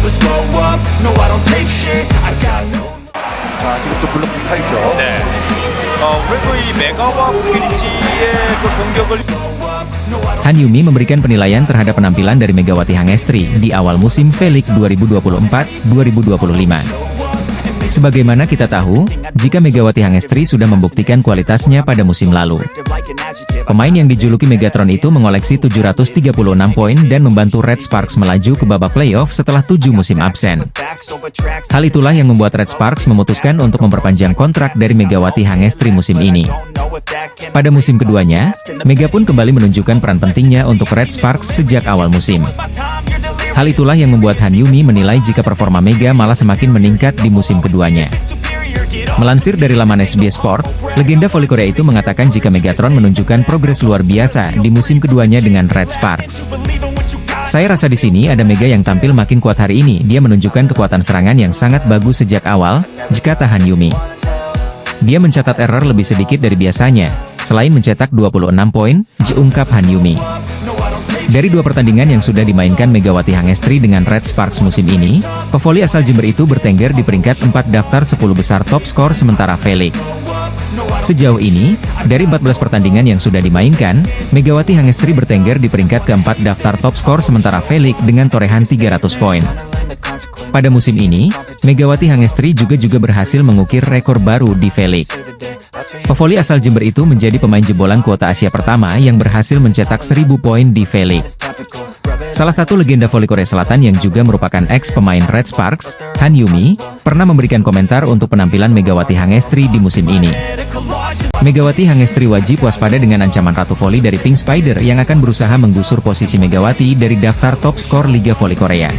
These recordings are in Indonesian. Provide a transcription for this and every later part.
never slow up, no I don't take shit, I got no. 자, 지금 또 블록 살죠. 네. 그래도 이 메가와 브리지의 그 공격을 Han Yumi memberikan penilaian terhadap penampilan dari Megawati Hangestri di awal musim V-League 2024-2025. Sebagaimana kita tahu, jika Megawati Hangestri sudah membuktikan kualitasnya pada musim lalu. Pemain yang dijuluki Megatron itu mengoleksi 736 poin dan membantu Red Sparks melaju ke babak playoff setelah 7 musim absen. Hal itulah yang membuat Red Sparks memutuskan untuk memperpanjang kontrak dari Megawati Hangestri musim ini. Pada musim keduanya, Mega pun kembali menunjukkan peran pentingnya untuk Red Sparks sejak awal musim. Hal itulah yang membuat Han Yumi menilai jika performa Mega malah semakin meningkat di musim keduanya. Melansir dari laman SBS Sport, legenda voli Korea itu mengatakan jika Megatron menunjukkan progres luar biasa di musim keduanya dengan Red Sparks. Saya rasa di sini ada Mega yang tampil makin kuat hari ini. Dia menunjukkan kekuatan serangan yang sangat bagus sejak awal, kata Han Yumi. Dia mencatat error lebih sedikit dari biasanya, selain mencetak 26 poin, ungkap Han Yumi. Dari 2 pertandingan yang sudah dimainkan Megawati Hangestri dengan Red Sparks musim ini, pevoli asal Jember itu bertengger di peringkat 4 daftar 10 besar top skor sementara V-League. Sejauh ini, dari 14 pertandingan yang sudah dimainkan, Megawati Hangestri bertengger di peringkat keempat daftar top skor sementara V-League dengan torehan 300 poin. Pada musim ini, Megawati Hangestri juga berhasil mengukir rekor baru di V-League. Pevoli asal Jember itu menjadi pemain jebolan kuota Asia pertama yang berhasil mencetak 1000 poin di V-League. Salah satu legenda voli Korea Selatan yang juga merupakan ex-pemain Red Sparks, Han Yumi, pernah memberikan komentar untuk penampilan Megawati Hangestri di musim ini. Megawati Hangestri wajib waspada dengan ancaman Ratu Voli dari Pink Spider yang akan berusaha menggusur posisi Megawati dari daftar top skor Liga Voli Korea.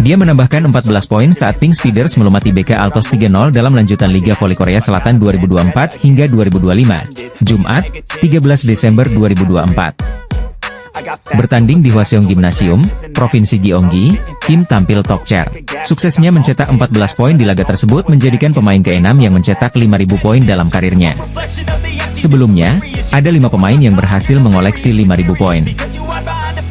Dia menambahkan 14 poin saat Pink Speeders melumati BK Altos 3-0 dalam lanjutan Liga Voli Korea Selatan 2024 hingga 2025, Jumat, 13 Desember 2024. Bertanding di Hwaseong Gymnasium, Provinsi Gyeonggi, Kim tampil talk chair. Suksesnya mencetak 14 poin di laga tersebut menjadikan pemain ke-6 yang mencetak 5.000 poin dalam karirnya. Sebelumnya, ada 5 pemain yang berhasil mengoleksi 5.000 poin.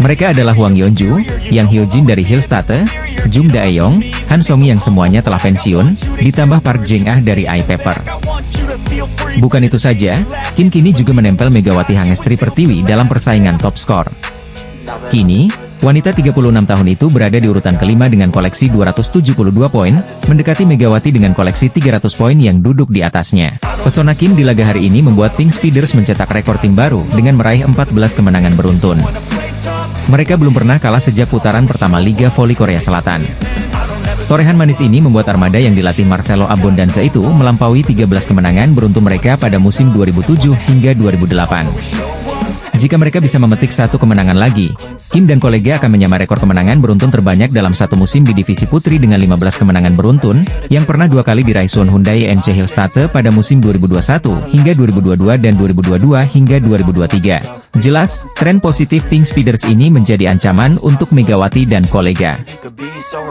Mereka adalah Hwang Yeonju, Yang Hyojin dari Hillstate, Jung Daeyong, Han Songi yang semuanya telah pensiun, ditambah Park Jeng-ah dari iPaper. Bukan itu saja, Kim kini juga menempel Megawati Hangestri Pertiwi dalam persaingan top skor. Kini, wanita 36 tahun itu berada di urutan kelima dengan koleksi 272 poin, mendekati Megawati dengan koleksi 300 poin yang duduk di atasnya. Pesona Kim di laga hari ini membuat Pink Speeders mencetak rekor tim baru dengan meraih 14 kemenangan beruntun. Mereka belum pernah kalah sejak putaran pertama Liga Voli Korea Selatan. Torehan manis ini membuat armada yang dilatih Marcelo Abondanza itu melampaui 13 kemenangan beruntun mereka pada musim 2007 hingga 2008. Jika mereka bisa memetik 1 kemenangan lagi, Kim dan kolega akan menyamai rekor kemenangan beruntun terbanyak dalam satu musim di divisi putri dengan 15 kemenangan beruntun, yang pernah 2 kali diraih Suwon Hyundai NC Hillstate pada musim 2021 hingga 2022 dan 2022 hingga 2023. Jelas, tren positif Pink Speeders ini menjadi ancaman untuk Megawati dan kolega.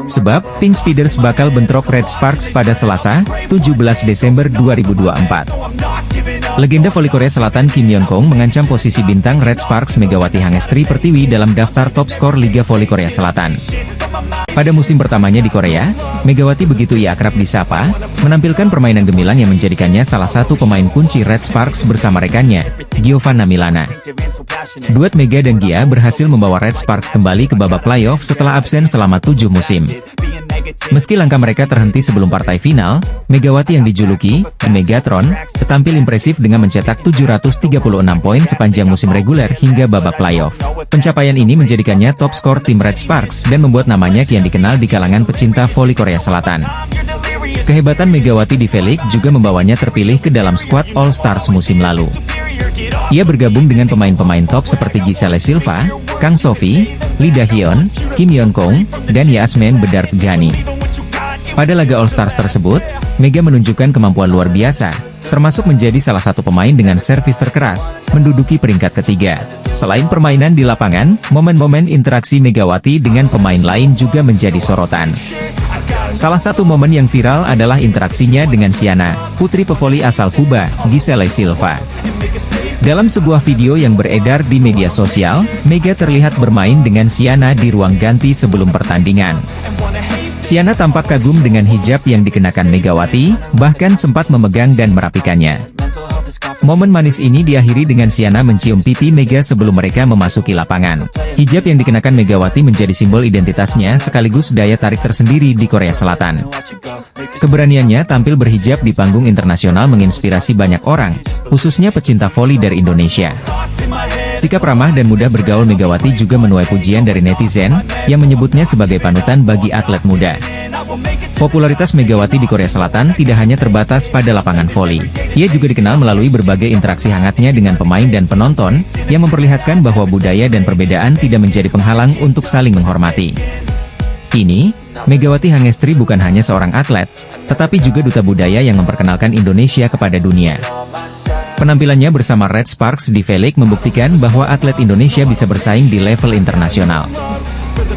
Sebab, Pink Speeders bakal bentrok Red Sparks pada Selasa, 17 Desember 2024. Legenda voli Korea Selatan Kim Yeon-kong mengancam posisi bintang Red Sparks Megawati Hangestri Pertiwi dalam daftar top skor Liga Voli Korea Selatan. Pada musim pertamanya di Korea, Megawati begitu ia akrab disapa, menampilkan permainan gemilang yang menjadikannya salah satu pemain kunci Red Sparks bersama rekannya, Giovanna Milana. Duet Mega dan Gia berhasil membawa Red Sparks kembali ke babak playoff setelah absen selama 7 musim. Meski langkah mereka terhenti sebelum partai final, Megawati yang dijuluki The Megatron tampil impresif dengan mencetak 736 poin sepanjang musim reguler hingga babak playoff. Pencapaian ini menjadikannya top skor tim Red Sparks dan membuat namanya kian dikenal di kalangan pecinta voli Korea Selatan. Kehebatan Megawati di V-League juga membawanya terpilih ke dalam skuad All Stars musim lalu. Ia bergabung dengan pemain-pemain top seperti Giselle Silva, Kang Sophie, Lee Da-hyun, Kim Yeon-kong, dan Yasmin Bedard Ghani. Pada laga All Stars tersebut, Mega menunjukkan kemampuan luar biasa, termasuk menjadi salah satu pemain dengan servis terkeras, menduduki peringkat ketiga. Selain permainan di lapangan, momen-momen interaksi Megawati dengan pemain lain juga menjadi sorotan. Salah satu momen yang viral adalah interaksinya dengan Siana, putri pevoli asal Kuba, Giselle Silva. Dalam sebuah video yang beredar di media sosial, Mega terlihat bermain dengan Siana di ruang ganti sebelum pertandingan. Siana tampak kagum dengan hijab yang dikenakan Megawati, bahkan sempat memegang dan merapikannya. Momen manis ini diakhiri dengan Siana mencium pipi Mega sebelum mereka memasuki lapangan. Hijab yang dikenakan Megawati menjadi simbol identitasnya sekaligus daya tarik tersendiri di Korea Selatan. Keberaniannya tampil berhijab di panggung internasional menginspirasi banyak orang, khususnya pecinta voli dari Indonesia. Sikap ramah dan mudah bergaul Megawati juga menuai pujian dari netizen, yang menyebutnya sebagai panutan bagi atlet muda. Popularitas Megawati di Korea Selatan tidak hanya terbatas pada lapangan voli. Ia juga dikenal melalui berbagai interaksi hangatnya dengan pemain dan penonton, yang memperlihatkan bahwa budaya dan perbedaan tidak menjadi penghalang untuk saling menghormati. Kini, Megawati Hangestri bukan hanya seorang atlet, tetapi juga duta budaya yang memperkenalkan Indonesia kepada dunia. Penampilannya bersama Red Sparks di V-League membuktikan bahwa atlet Indonesia bisa bersaing di level internasional.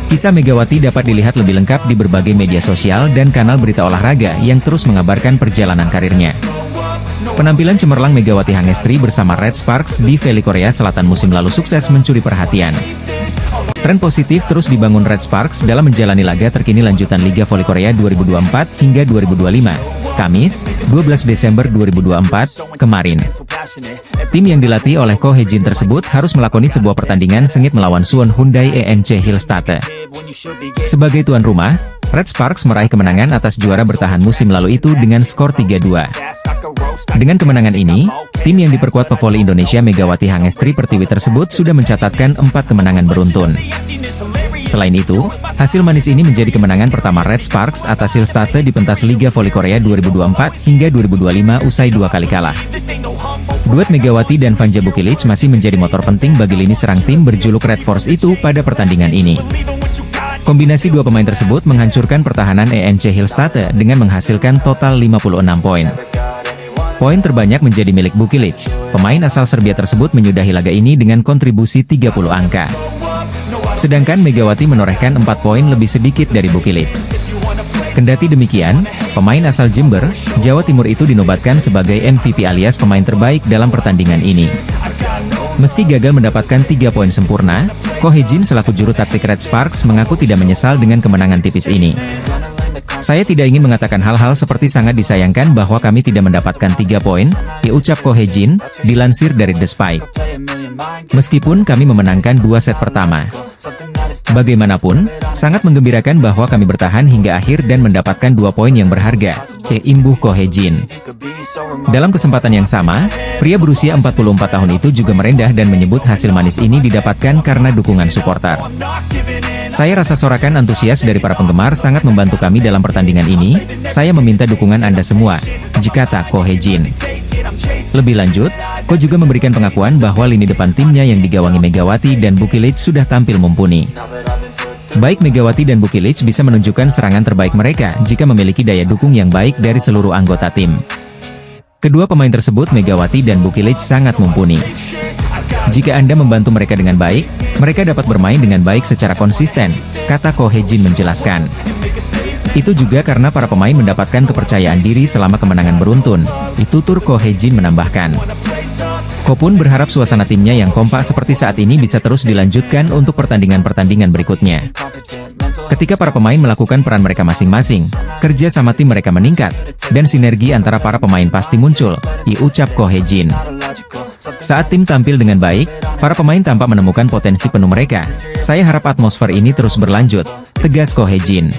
Kisah Megawati dapat dilihat lebih lengkap di berbagai media sosial dan kanal berita olahraga yang terus mengabarkan perjalanan karirnya. Penampilan cemerlang Megawati Hangestri bersama Red Sparks di V-League Korea Selatan musim lalu sukses mencuri perhatian. Tren positif terus dibangun Red Sparks dalam menjalani laga terkini lanjutan Liga Voli Korea 2024 hingga 2025. Kamis, 12 Desember 2024, kemarin. Tim yang dilatih oleh Ko Hye-jin tersebut harus melakoni sebuah pertandingan sengit melawan Suwon Hyundai ENC Hillstatte. Sebagai tuan rumah, Red Sparks meraih kemenangan atas juara bertahan musim lalu itu dengan skor 3-2. Dengan kemenangan ini, tim yang diperkuat pevoli Indonesia Megawati Hangestri Pertiwi tersebut sudah mencatatkan 4 kemenangan beruntun. Selain itu, hasil manis ini menjadi kemenangan pertama Red Sparks atas Hillstatte di pentas Liga Voli Korea 2024 hingga 2025 usai 2 kali kalah. Duet Megawati dan Vanja Bukilic masih menjadi motor penting bagi lini serang tim berjuluk Red Force itu pada pertandingan ini. Kombinasi dua pemain tersebut menghancurkan pertahanan ENC Hillstatte dengan menghasilkan total 56 poin. Poin terbanyak menjadi milik Bukilic. Pemain asal Serbia tersebut menyudahi laga ini dengan kontribusi 30 angka. Sedangkan Megawati menorehkan 4 poin lebih sedikit dari Bukilic. Kendati demikian, pemain asal Jember, Jawa Timur itu dinobatkan sebagai MVP alias pemain terbaik dalam pertandingan ini. Meski gagal mendapatkan 3 poin sempurna, Ko Hye-jin selaku juru taktik Red Sparks mengaku tidak menyesal dengan kemenangan tipis ini. Saya tidak ingin mengatakan hal-hal seperti sangat disayangkan bahwa kami tidak mendapatkan 3 poin, diucap Ko Hye-jin, dilansir dari The Spike. Meskipun kami memenangkan 2 set pertama. Bagaimanapun, sangat menggembirakan bahwa kami bertahan hingga akhir dan mendapatkan 2 poin yang berharga, imbuh Ko Hye-jin. Dalam kesempatan yang sama, pria berusia 44 tahun itu juga merendah dan menyebut hasil manis ini didapatkan karena dukungan supporter. Saya rasa sorakan antusias dari para penggemar sangat membantu kami dalam pertandingan ini, saya meminta dukungan Anda semua, kata Ko Hye-jin. Lebih lanjut, Ko juga memberikan pengakuan bahwa lini depan timnya yang digawangi Megawati dan Bukilic sudah tampil mumpuni. Baik Megawati dan Bukilic bisa menunjukkan serangan terbaik mereka jika memiliki daya dukung yang baik dari seluruh anggota tim. Kedua pemain tersebut Megawati dan Bukilic sangat mumpuni. Jika Anda membantu mereka dengan baik, mereka dapat bermain dengan baik secara konsisten, kata Ko Hye-jin menjelaskan. Itu juga karena para pemain mendapatkan kepercayaan diri selama kemenangan beruntun, tutur Ko Hye-jin menambahkan. Ko pun berharap suasana timnya yang kompak seperti saat ini bisa terus dilanjutkan untuk pertandingan-pertandingan berikutnya. Ketika para pemain melakukan peran mereka masing-masing, kerja sama tim mereka meningkat, dan sinergi antara para pemain pasti muncul, ucap Ko Hye-jin. Saat tim tampil dengan baik, para pemain tampak menemukan potensi penuh mereka. Saya harap atmosfer ini terus berlanjut, tegas Ko Hye-jin.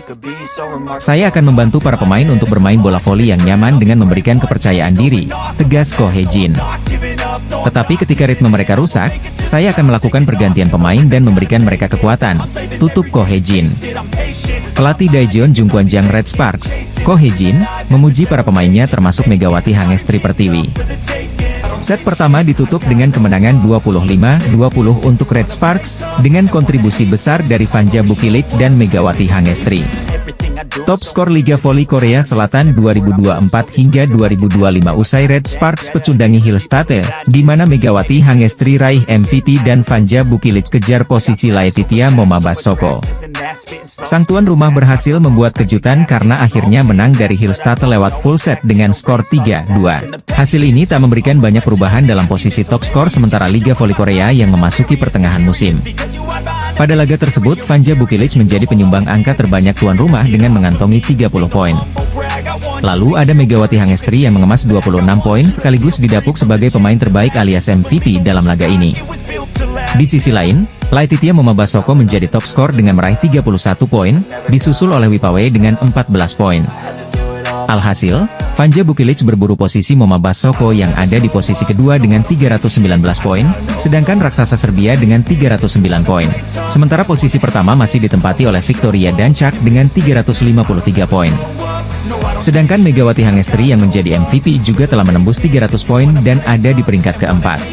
Saya akan membantu para pemain untuk bermain bola voli yang nyaman dengan memberikan kepercayaan diri, tegas Ko Hye-jin. Tetapi ketika ritme mereka rusak, saya akan melakukan pergantian pemain dan memberikan mereka kekuatan, tutup Ko Hye-jin. Pelatih Daejeon Jungkwanjang Red Sparks, Ko Hye-jin, memuji para pemainnya termasuk Megawati Hangestri Pertiwi. Set pertama ditutup dengan kemenangan 25-20 untuk Red Sparks, dengan kontribusi besar dari Vanja Bukilic dan Megawati Hangestri. Top skor Liga Voli Korea Selatan 2024 hingga 2025 usai Red Sparks pecundangi Hillstatte, di mana Megawati Hangestri raih MVP dan Vanja Bukilic kejar posisi Laetitia Momabasoko. Sang tuan rumah berhasil membuat kejutan karena akhirnya menang dari Hillstatte lewat full set dengan skor 3-2. Hasil ini tak memberikan banyak perubahan dalam posisi top skor sementara Liga Voli Korea yang memasuki pertengahan musim. Pada laga tersebut, Vanja Bukilic menjadi penyumbang angka terbanyak tuan rumah dengan mengantongi 30 poin. Lalu ada Megawati Hangestri yang mengemas 26 poin sekaligus didapuk sebagai pemain terbaik alias MVP dalam laga ini. Di sisi lain, Laetitia Momabasoko menjadi top skor dengan meraih 31 poin, disusul oleh Wipawe dengan 14 poin. Alhasil, Vanja Bukilic berburu posisi Momabasoko yang ada di posisi kedua dengan 319 poin, sedangkan raksasa Serbia dengan 309 poin. Sementara posisi pertama masih ditempati oleh Victoria Dancak dengan 353 poin. Sedangkan Megawati Hangestri yang menjadi MVP juga telah menembus 300 poin dan ada di peringkat keempat.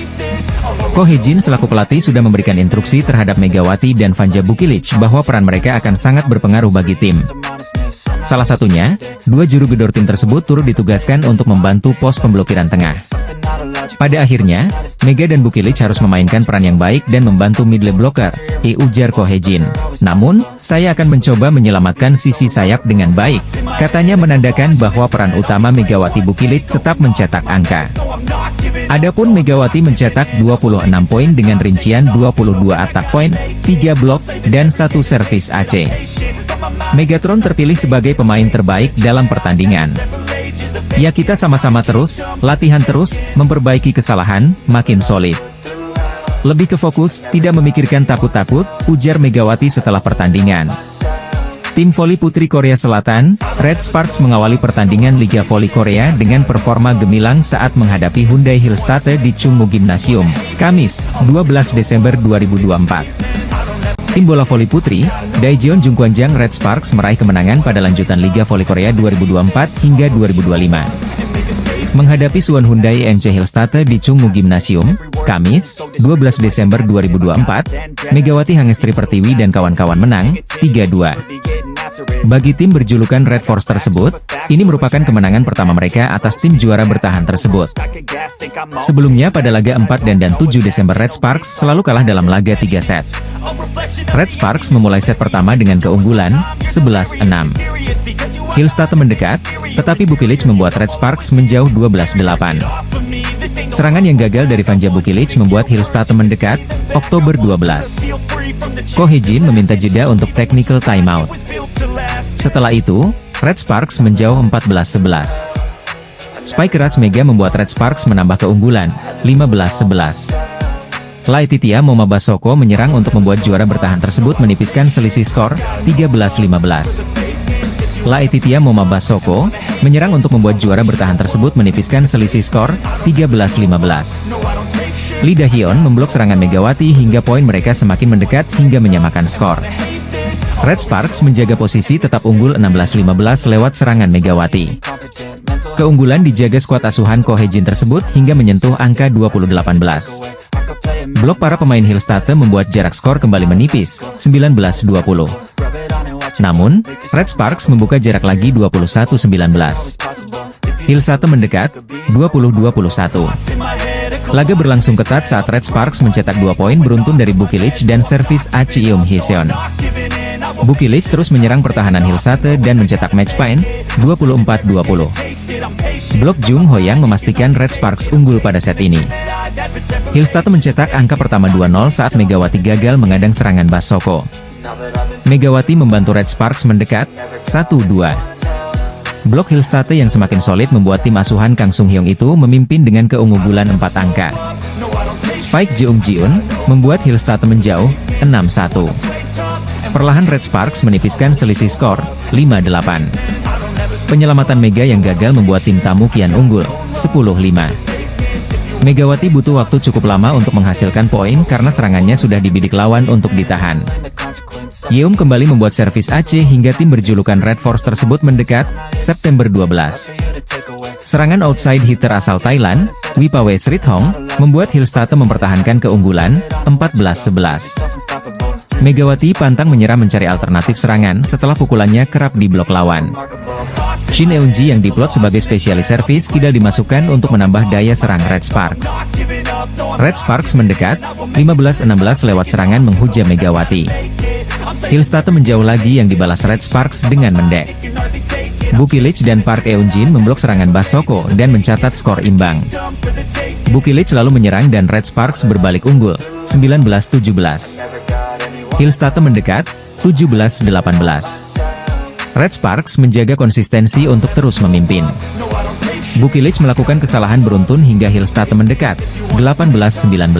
Ko Hee-jin selaku pelatih sudah memberikan instruksi terhadap Megawati dan Vanja Bukilic bahwa peran mereka akan sangat berpengaruh bagi tim. Salah satunya, dua juru gedor tim tersebut turut ditugaskan untuk membantu pos pemblokiran tengah. Pada akhirnya, Mega dan Bukilic harus memainkan peran yang baik dan membantu middle blocker, ujar Ko Hee-jin. Namun, saya akan mencoba menyelamatkan sisi sayap dengan baik, katanya menandakan bahwa peran utama Megawati Bukilic tetap mencetak angka. Adapun Megawati mencetak 26 poin dengan rincian 22 atak poin, 3 blok, dan 1 servis AC. Megatron terpilih sebagai pemain terbaik dalam pertandingan. Ya kita sama-sama terus, latihan terus, memperbaiki kesalahan, makin solid. Lebih ke fokus, tidak memikirkan takut-takut, ujar Megawati setelah pertandingan. Tim voli putri Korea Selatan, Red Sparks mengawali pertandingan Liga Voli Korea dengan performa gemilang saat menghadapi Hyundai Hillstatte di Chungmu Gymnasium, Kamis, 12 Desember 2024. Tim bola voli putri, Daejeon Jungkwanjang Red Sparks meraih kemenangan pada lanjutan Liga Voli Korea 2024 hingga 2025. Menghadapi Suwon Hyundai NC Hillstatte di Chungmu Gymnasium, Kamis, 12 Desember 2024, Megawati Hangestri Pertiwi dan kawan-kawan menang, 3-2. Bagi tim berjulukan Red Force tersebut, ini merupakan kemenangan pertama mereka atas tim juara bertahan tersebut. Sebelumnya pada laga 4 dan 7 Desember Red Sparks selalu kalah dalam laga 3 set. Red Sparks memulai set pertama dengan keunggulan, 11-6. Hillstatte mendekat, tetapi Bukilic membuat Red Sparks menjauh 12-8. Serangan yang gagal dari Vanja Bukilic membuat Hillstatte mendekat, Oktober 12. Ko Hee-jin meminta jeda untuk technical timeout. Setelah itu, Red Sparks menjauh 14-11. Spike keras Mega membuat Red Sparks menambah keunggulan, 15-11. Laetitia Momabasoko menyerang untuk membuat juara bertahan tersebut menipiskan selisih skor, 13-15. Laetitia Momabasoko menyerang untuk membuat juara bertahan tersebut menipiskan selisih skor, 13-15. Lee Da-hyun memblok serangan Megawati hingga poin mereka semakin mendekat hingga menyamakan skor. Red Sparks menjaga posisi tetap unggul 16-15 lewat serangan Megawati. Keunggulan dijaga skuad asuhan Ko Hee-jin tersebut hingga menyentuh angka 20-18. Blok para pemain Hillstatte membuat jarak skor kembali menipis, 19-20. Namun, Red Sparks membuka jarak lagi 21-19. Hillstatte mendekat, 20-21. Laga berlangsung ketat saat Red Sparks mencetak 2 poin beruntun dari Bukilic dan servis Achium Hee-seon. Bukilic terus menyerang pertahanan Hillstatte dan mencetak match point, 24-20. Blok Jung Ho-yang memastikan Red Sparks unggul pada set ini. Hillstatte mencetak angka pertama 2-0 saat Megawati gagal mengadang serangan Basoko. Megawati membantu Red Sparks mendekat, 1-2. Blok Hillstatte yang semakin solid membuat tim asuhan Kang Sung Hyung itu memimpin dengan keunggulan 4 angka. Spike Jeong Jiun membuat Hillstatte menjauh, 6-1. Perlahan Red Sparks menipiskan selisih skor, 5-8. Penyelamatan Mega yang gagal membuat tim tamu kian unggul, 10-5. Megawati butuh waktu cukup lama untuk menghasilkan poin karena serangannya sudah dibidik lawan untuk ditahan. Yeum kembali membuat servis AC hingga tim berjulukan Red Force tersebut mendekat, September 12. Serangan outside hitter asal Thailand, Wipawe Srithong, membuat Hillstatte mempertahankan keunggulan, 14-11. Megawati pantang menyerah mencari alternatif serangan setelah pukulannya kerap di blok lawan. Shin Eun-ji yang diplot sebagai spesialis servis kidal dimasukkan untuk menambah daya serang Red Sparks. Red Sparks mendekat, 15-16 lewat serangan menghujam Megawati. Hillstatte menjauh lagi yang dibalas Red Sparks dengan mendek. Bukilic dan Park Eun-jin memblok serangan Basoko dan mencatat skor imbang. Bukilic lalu menyerang dan Red Sparks berbalik unggul, 19-17. Hillstate mendekat, 17-18. Red Sparks menjaga konsistensi untuk terus memimpin. Bukilic melakukan kesalahan beruntun hingga Hillstate mendekat, 18-19.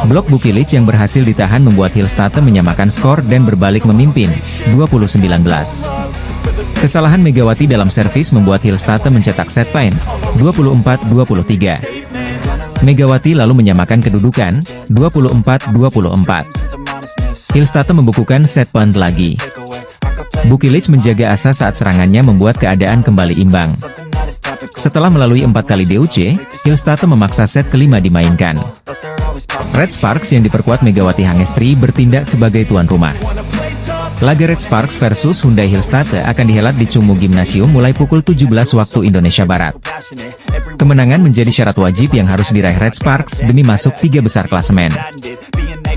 Blok Bukilic yang berhasil ditahan membuat Hillstate menyamakan skor dan berbalik memimpin, 20-19. Kesalahan Megawati dalam servis membuat Hillstate mencetak set point, 24-23. Megawati lalu menyamakan kedudukan, 24-24. Hillstate membukukan set point lagi. Bukilic menjaga asa saat serangannya membuat keadaan kembali imbang. Setelah melalui 4 kali DUC, Hillstate memaksa set kelima dimainkan. Red Sparks yang diperkuat Megawati Hangestri bertindak sebagai tuan rumah. Laga Red Sparks versus Hyundai Hillstate akan dihelat di Chungmu Gymnasium mulai pukul 17 waktu Indonesia Barat. Kemenangan menjadi syarat wajib yang harus diraih Red Sparks demi masuk 3 besar klasemen.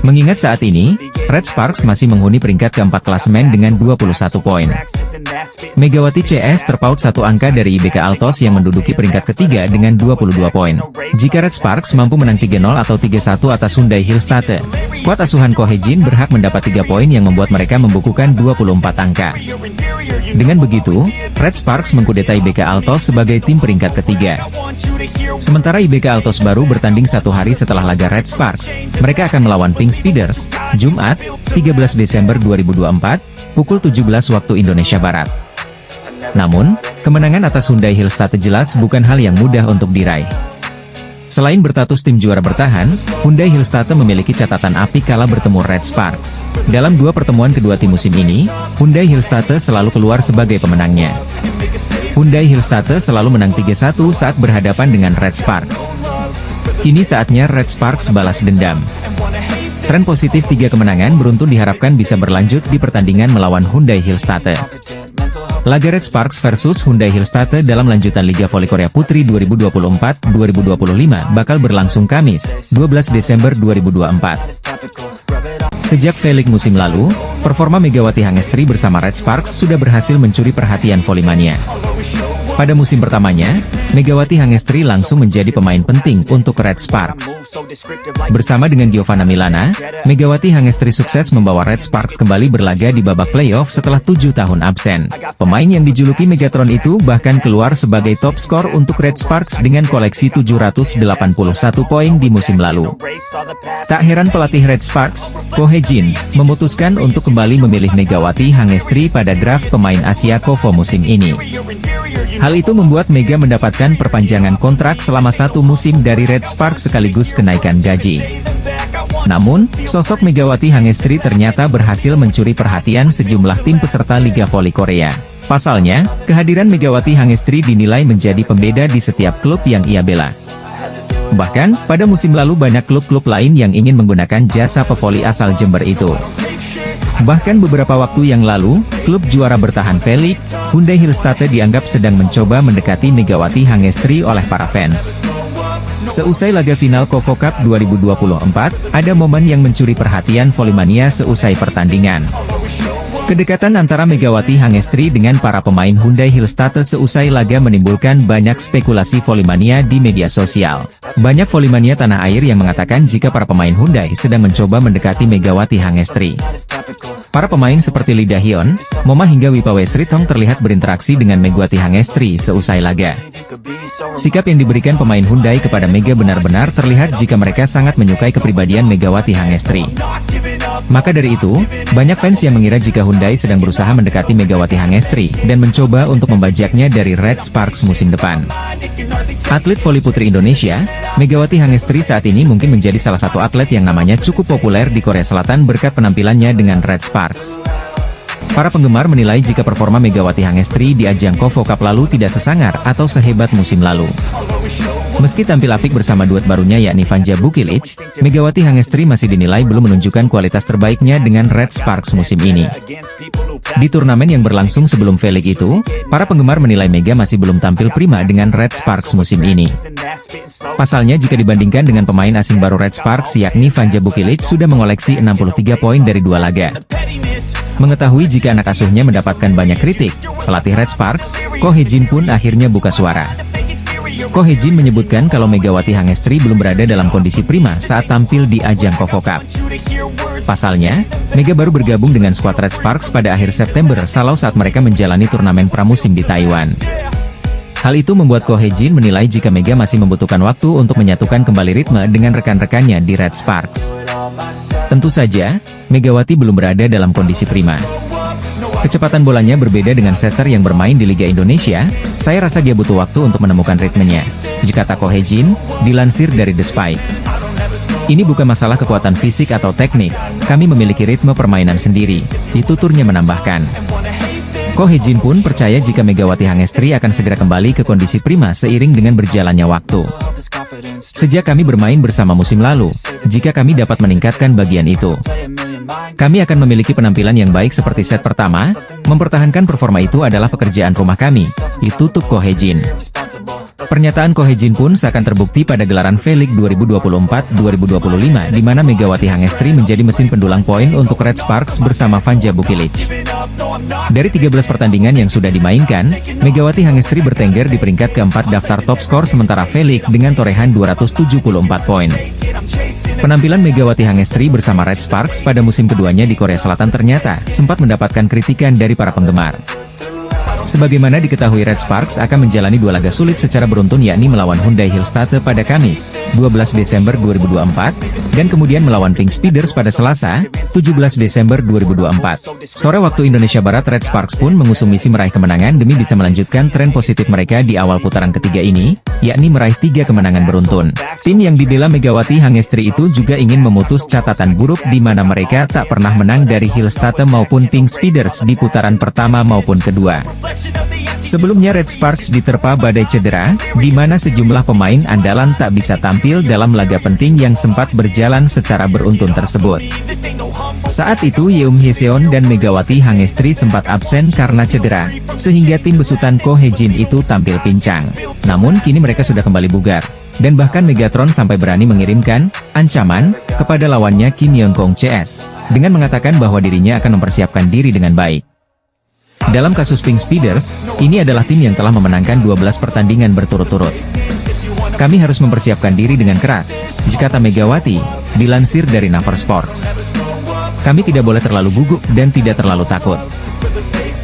Mengingat saat ini, Red Sparks masih menghuni peringkat keempat klasemen dengan 21 poin. Megawati CS terpaut satu angka dari IBK Altos yang menduduki peringkat ketiga dengan 22 poin. Jika Red Sparks mampu menang 3-0 atau 3-1 atas Hyundai Hillstate, skuad asuhan Ko Hee-jin berhak mendapat 3 poin yang membuat mereka membukukan 24 angka. Dengan begitu, Red Sparks mengkudeta IBK Altos sebagai tim peringkat ketiga. Sementara IBK Altos baru bertanding 1 hari setelah laga Red Sparks. Mereka akan melawan Pink Speeders, Jumat, 13 Desember 2024, pukul 17 waktu Indonesia Barat. Namun, kemenangan atas Hyundai Hillstate jelas bukan hal yang mudah untuk diraih. Selain berstatus tim juara bertahan, Hyundai Hillstate memiliki catatan apik kala bertemu Red Sparks. Dalam 2 pertemuan kedua tim musim ini, Hyundai Hillstate selalu keluar sebagai pemenangnya. Hyundai Hillstate selalu menang 3-1 saat berhadapan dengan Red Sparks. Kini saatnya Red Sparks balas dendam. Tren positif 3 kemenangan beruntun diharapkan bisa berlanjut di pertandingan melawan Hyundai Hillstate. Laga Red Sparks versus Hyundai Hillstate dalam lanjutan Liga Voli Korea Putri 2024-2025 bakal berlangsung Kamis, 12 Desember 2024. Sejak V-League musim lalu, performa Megawati Hangestri bersama Red Sparks sudah berhasil mencuri perhatian volimania. Pada musim pertamanya, Megawati Hangestri langsung menjadi pemain penting untuk Red Sparks. Bersama dengan Giovanna Milana, Megawati Hangestri sukses membawa Red Sparks kembali berlaga di babak playoff setelah 7 tahun absen. Pemain yang dijuluki Megatron itu bahkan keluar sebagai top skor untuk Red Sparks dengan koleksi 781 poin di musim lalu. Tak heran pelatih Red Sparks, Ko Hee-jin, memutuskan untuk kembali memilih Megawati Hangestri pada draft pemain Asia KOFO musim ini. Hal itu membuat Mega mendapatkan perpanjangan kontrak selama 1 musim dari Red Sparks sekaligus kenaikan gaji. Namun, sosok Megawati Hangestri ternyata berhasil mencuri perhatian sejumlah tim peserta Liga Voli Korea. Pasalnya, kehadiran Megawati Hangestri dinilai menjadi pembeda di setiap klub yang ia bela. Bahkan, pada musim lalu banyak klub-klub lain yang ingin menggunakan jasa pevoli asal Jember itu. Bahkan beberapa waktu yang lalu, klub juara bertahan V-League, Hyundai Hillstate dianggap sedang mencoba mendekati Megawati Hangestri oleh para fans. Seusai laga final KOFO Cup 2024, ada momen yang mencuri perhatian volimania seusai pertandingan. Kedekatan antara Megawati Hangestri dengan para pemain Hyundai Hillstate seusai laga menimbulkan banyak spekulasi volimania di media sosial. Banyak volimania tanah air yang mengatakan jika para pemain Hyundai sedang mencoba mendekati Megawati Hangestri. Para pemain seperti Lee Da-hyun, Moma hingga Wipawe Sritong terlihat berinteraksi dengan Megawati Hangestri seusai laga. Sikap yang diberikan pemain Hyundai kepada Mega benar-benar terlihat jika mereka sangat menyukai kepribadian Megawati Hangestri. Maka dari itu, banyak fans yang mengira jika Hyundai sedang berusaha mendekati Megawati Hangestri dan mencoba untuk membajaknya dari Red Sparks musim depan. Atlet voli putri Indonesia, Megawati Hangestri saat ini mungkin menjadi salah satu atlet yang namanya cukup populer di Korea Selatan berkat penampilannya dengan Red Sparks. Para penggemar menilai jika performa Megawati Hangestri di ajang KOFO Cup lalu tidak sesangar atau sehebat musim lalu. Meski tampil apik bersama duet barunya yakni Vanja Bukilic, Megawati Hangestri masih dinilai belum menunjukkan kualitas terbaiknya dengan Red Sparks musim ini. Di turnamen yang berlangsung sebelum V-League itu, para penggemar menilai Mega masih belum tampil prima dengan Red Sparks musim ini. Pasalnya jika dibandingkan dengan pemain asing baru Red Sparks yakni Vanja Bukilic sudah mengoleksi 63 poin dari 2 laga. Mengetahui jika anak asuhnya mendapatkan banyak kritik, pelatih Red Sparks, Ko Hee-jin pun akhirnya buka suara. Ko Hee-jin menyebutkan kalau Megawati Hangestri belum berada dalam kondisi prima saat tampil di ajang KOFO Cup. Pasalnya, Mega baru bergabung dengan skuad Red Sparks pada akhir September lalu saat mereka menjalani turnamen pramusim di Taiwan. Hal itu membuat Ko Hye-jin menilai jika Mega masih membutuhkan waktu untuk menyatukan kembali ritme dengan rekan-rekannya di Red Sparks. Tentu saja, Megawati belum berada dalam kondisi prima. Kecepatan bolanya berbeda dengan setter yang bermain di Liga Indonesia, saya rasa dia butuh waktu untuk menemukan ritmenya. Jika Ko Hye-jin, dilansir dari The Spike. Ini bukan masalah kekuatan fisik atau teknik, kami memiliki ritme permainan sendiri, dituturnya menambahkan. Ko Hye-jin pun percaya jika Megawati Hangestri akan segera kembali ke kondisi prima seiring dengan berjalannya waktu. Sejak kami bermain bersama musim lalu, jika kami dapat meningkatkan bagian itu, kami akan memiliki penampilan yang baik seperti set pertama, mempertahankan performa itu adalah pekerjaan rumah kami, ditutup Ko Hye-jin. Pernyataan Ko Hye-jin pun seakan terbukti pada gelaran V-League 2024-2025 di mana Megawati Hangestri menjadi mesin pendulang poin untuk Red Sparks bersama Vanja Bukilic. Dari 13 pertandingan yang sudah dimainkan, Megawati Hangestri bertengger di peringkat keempat daftar top skor sementara V-League dengan torehan 274 poin. Penampilan Megawati Hangestri bersama Red Sparks pada musim keduanya di Korea Selatan ternyata sempat mendapatkan kritikan dari para penggemar. Sebagaimana diketahui, Red Sparks akan menjalani dua laga sulit secara beruntun yakni melawan Hyundai Hillstatte pada Kamis, 12 Desember 2024, dan kemudian melawan Pink Speeders pada Selasa, 17 Desember 2024. Sore waktu Indonesia Barat, Red Sparks pun mengusung misi meraih kemenangan demi bisa melanjutkan tren positif mereka di awal putaran ketiga ini, yakni meraih 3 kemenangan beruntun. Tim yang dibela Megawati Hangestri itu juga ingin memutus catatan buruk di mana mereka tak pernah menang dari Hillstatte maupun Pink Speeders di putaran pertama maupun kedua. Sebelumnya Red Sparks diterpa badai cedera, di mana sejumlah pemain andalan tak bisa tampil dalam laga penting yang sempat berjalan secara beruntun tersebut. Saat itu Yeom Hyeseon dan Megawati Hangestri sempat absen karena cedera, sehingga tim besutan Ko Hye-jin itu tampil pincang. Namun kini mereka sudah kembali bugar, dan bahkan Megatron sampai berani mengirimkan ancaman kepada lawannya Kim Yeon-kong CS, dengan mengatakan bahwa dirinya akan mempersiapkan diri dengan baik. Dalam kasus Pink Speeders, ini adalah tim yang telah memenangkan 12 pertandingan berturut-turut. Kami harus mempersiapkan diri dengan keras, kata Megawati, dilansir dari Naver Sports. Kami tidak boleh terlalu gugup dan tidak terlalu takut.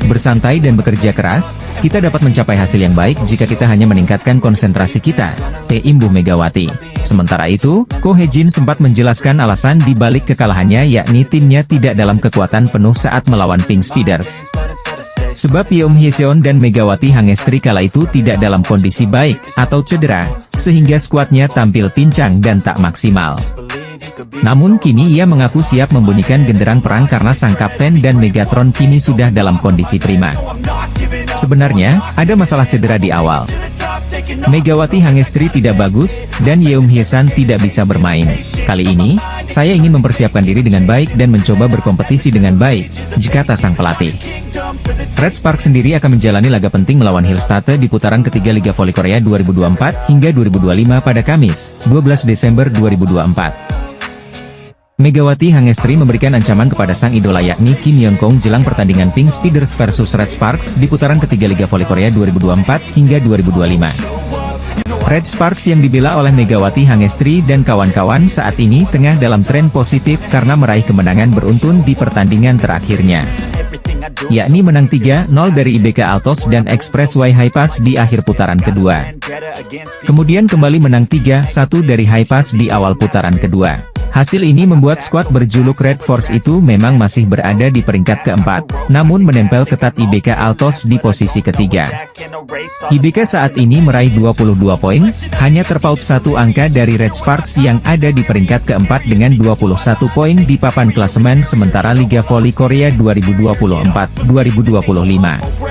Bersantai dan bekerja keras, kita dapat mencapai hasil yang baik jika kita hanya meningkatkan konsentrasi kita, imbuh Megawati. Sementara itu, Ko Hye-jin sempat menjelaskan alasan di balik kekalahannya yakni timnya tidak dalam kekuatan penuh saat melawan Pink Speeders. Sebab Yeom Hyeseon dan Megawati Hangestri kala itu tidak dalam kondisi baik, atau cedera, sehingga skuadnya tampil pincang dan tak maksimal. Namun kini ia mengaku siap membunyikan genderang perang karena sang kapten dan Megatron kini sudah dalam kondisi prima. Sebenarnya, ada masalah cedera di awal. Megawati Hangestri tidak bagus, dan Yeom Hyeseon tidak bisa bermain. Kali ini, saya ingin mempersiapkan diri dengan baik dan mencoba berkompetisi dengan baik, kata sang pelatih. Red Sparks sendiri akan menjalani laga penting melawan Hillstatte di putaran ketiga Liga Voli Korea 2024 hingga 2025 pada Kamis, 12 Desember 2024. Megawati Hangestri memberikan ancaman kepada sang idola yakni Kim Yeon-kong jelang pertandingan Pink Speeders versus Red Sparks di putaran ketiga Liga Voli Korea 2024 hingga 2025. Red Sparks yang dibela oleh Megawati Hangestri dan kawan-kawan saat ini tengah dalam tren positif karena meraih kemenangan beruntun di pertandingan terakhirnya, yakni menang 3-0 dari IBK Altos dan Express Y Hi-Pass di akhir putaran kedua. Kemudian kembali menang 3-1 dari Hi-Pass di awal putaran kedua. Hasil ini membuat skuad berjuluk Red Force itu memang masih berada di peringkat keempat, namun menempel ketat IBK Altos di posisi ketiga. IBK saat ini meraih 22 poin, hanya terpaut satu angka dari Red Sparks yang ada di peringkat keempat dengan 21 poin di papan klasemen sementara Liga Voli Korea 2024-2025.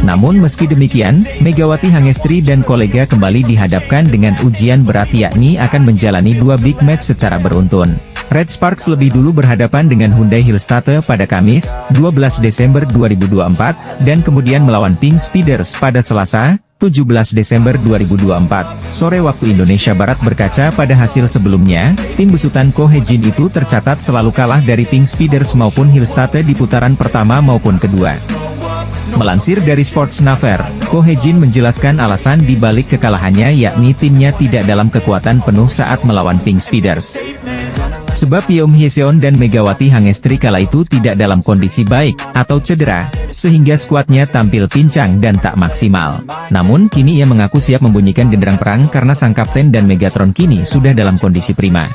Namun meski demikian, Megawati Hangestri dan kolega kembali dihadapkan dengan ujian berat yakni akan menjalani dua big match secara beruntun. Red Sparks lebih dulu berhadapan dengan Hyundai Hillstatte pada Kamis, 12 Desember 2024, dan kemudian melawan Pink Speeders pada Selasa, 17 Desember 2024. Sore waktu Indonesia Barat berkaca pada hasil sebelumnya, tim besutan Ko Hye-jin itu tercatat selalu kalah dari Pink Speeders maupun Hillstatte di putaran pertama maupun kedua. Melansir dari Sports Naver, Ko Hye-jin menjelaskan alasan di balik kekalahannya yakni timnya tidak dalam kekuatan penuh saat melawan Pink Speeders. Sebab Yeom Hyeseon dan Megawati Hangestri kala itu tidak dalam kondisi baik, atau cedera, sehingga skuadnya tampil pincang dan tak maksimal. Namun kini ia mengaku siap membunyikan genderang perang karena sang kapten dan Megatron kini sudah dalam kondisi prima.